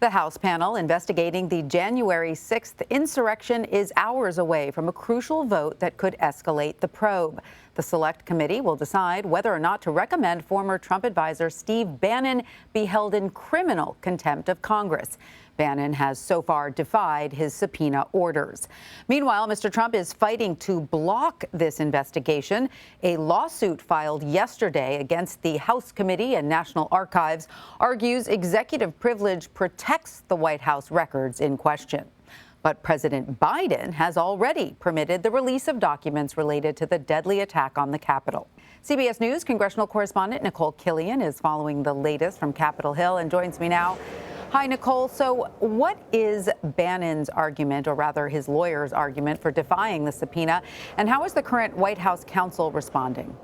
The House panel investigating the January 6th insurrection is hours away from a crucial vote that could escalate the probe. The Select Committee will decide whether or not to recommend former Trump advisor Steve Bannon be held in criminal contempt of Congress. Bannon has so far defied his subpoena orders. Meanwhile, Mr. Trump is fighting to block this investigation. A lawsuit filed yesterday against the House Committee and National Archives argues executive privilege protects the White House records in question. But President Biden has already permitted the release of documents related to the deadly attack on the Capitol. CBS News congressional correspondent Nikole Killion is following the latest from Capitol Hill and joins me now. Hi, Nikole. So what is Bannon's argument, or rather his lawyer's argument, for defying the subpoena? And how is the current White House counsel responding?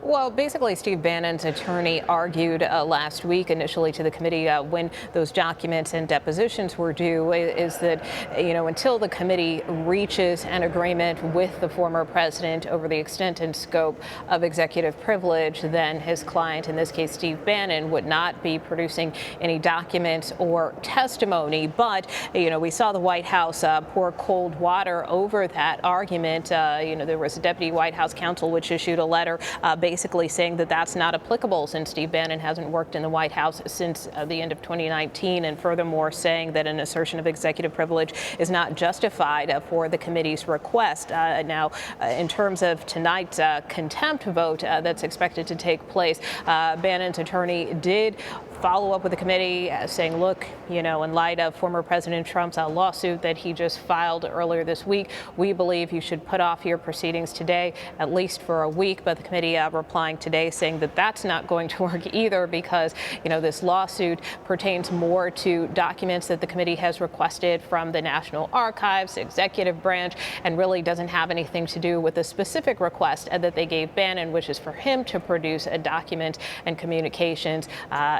Well, basically, Steve Bannon's attorney argued last week initially to the committee when those documents and depositions were due is that, until the committee reaches an agreement with the former president over the extent and scope of executive privilege, then his client, in this case Steve Bannon, would not be producing any documents or testimony. But, we saw the White House pour cold water over that argument. There was a deputy White House counsel which issued a letter basically saying that that's not applicable since Steve Bannon hasn't worked in the White House since the end of 2019, and furthermore saying that an assertion of executive privilege is not justified for the committee's request. Now, in terms of tonight's contempt vote that's expected to take place, Bannon's attorney did follow up with the committee saying, look, in light of former President Trump's lawsuit that he just filed earlier this week, we believe you should put off your proceedings today, at least for a week. But the committee replying today saying that that's not going to work either because, this lawsuit pertains more to documents that the committee has requested from the National Archives, executive branch, and really doesn't have anything to do with the specific request that they gave Bannon, which is for him to produce a document and communications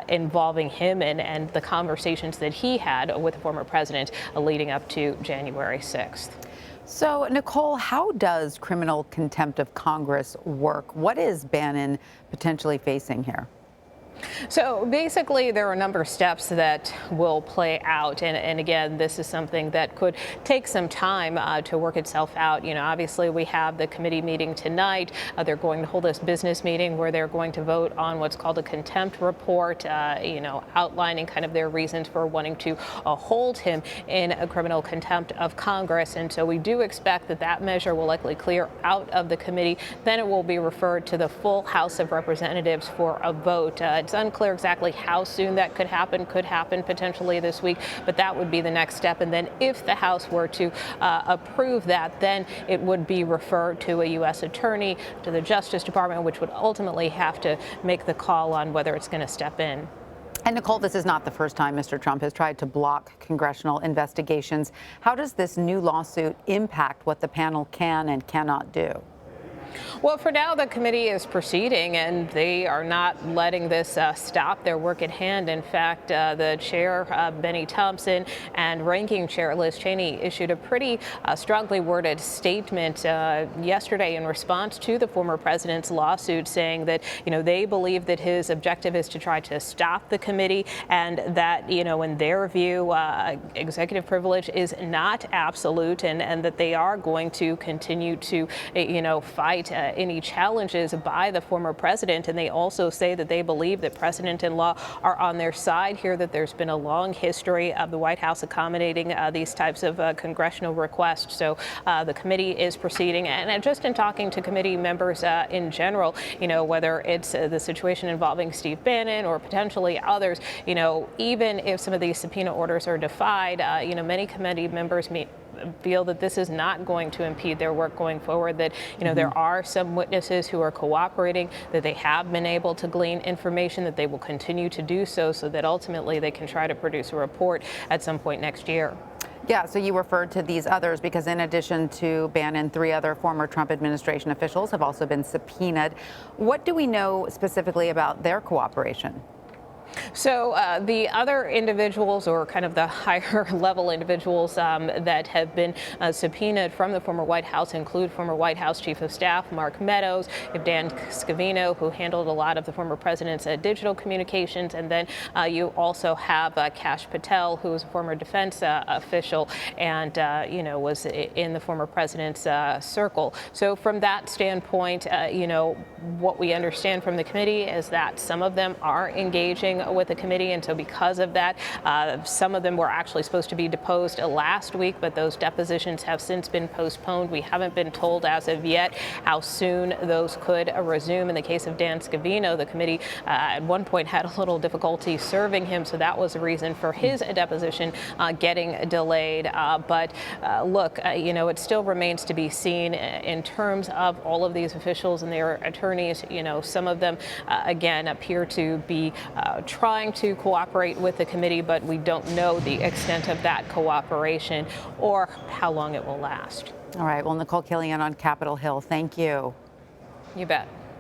involving him and the conversations that he had with the former president leading up to January 6th. So, Nikole, how does criminal contempt of Congress work? What is Bannon potentially facing here? So basically, there are a number of steps that will play out. And again, this is something that could take some time to work itself out. Obviously, we have the committee meeting tonight. They're going to hold this business meeting where they're going to vote on what's called a contempt report, outlining kind of their reasons for wanting to hold him in a criminal contempt of Congress. And so we do expect that that measure will likely clear out of the committee. Then it will be referred to the full House of Representatives for a vote. It's unclear exactly how soon that could happen potentially this week, but that would be the next step. And then if the House were to approve that, then it would be referred to a U.S. attorney, to the Justice Department, which would ultimately have to make the call on whether it's going to step in. And Nikole, this is not the first time Mr. Trump has tried to block congressional investigations. How does this new lawsuit impact what the panel can and cannot do? Well, for now, the committee is proceeding, and they are not letting this stop their work at hand. In fact, the chair, Benny Thompson, and ranking chair Liz Cheney issued a pretty strongly worded statement yesterday in response to the former president's lawsuit, saying that, they believe that his objective is to try to stop the committee, and that, in their view, executive privilege is not absolute, and that they are going to continue to, fight any challenges by the former president. And they also say that they believe that precedent and law are on their side here, that there's been a long history of the White House accommodating these types of congressional requests. So the committee is proceeding. And just in talking to committee members in general, whether it's the situation involving Steve Bannon or potentially others, even if some of these subpoena orders are defied, many committee members feel that this is not going to impede their work going forward, that, there are some witnesses who are cooperating, that they have been able to glean information, that they will continue to do so that ultimately they can try to produce a report at some point next year. Yeah, so you referred to these others because in addition to Bannon, 3 other former Trump administration officials have also been subpoenaed. What do we know specifically about their cooperation? So the other individuals, or kind of the higher level individuals that have been subpoenaed from the former White House, include former White House Chief of Staff Mark Meadows, Dan Scavino, who handled a lot of the former president's digital communications, and then you also have Kash Patel, who is a former defense official and was in the former president's circle. So from that standpoint, what we understand from the committee is that some of them are engaging with the committee, and so because of that, some of them were actually supposed to be deposed last week, but those depositions have since been postponed. We haven't been told as of yet how soon those could resume. In the case of Dan Scavino, the committee at one point had a little difficulty serving him, so that was the reason for his deposition getting delayed. But look, it still remains to be seen in terms of all of these officials and their attorneys. Some of them, again, appear to be trying to cooperate with the committee, but we don't know the extent of that cooperation or how long it will last. All right. Well, Nikole Killion on Capitol Hill, thank you. You bet.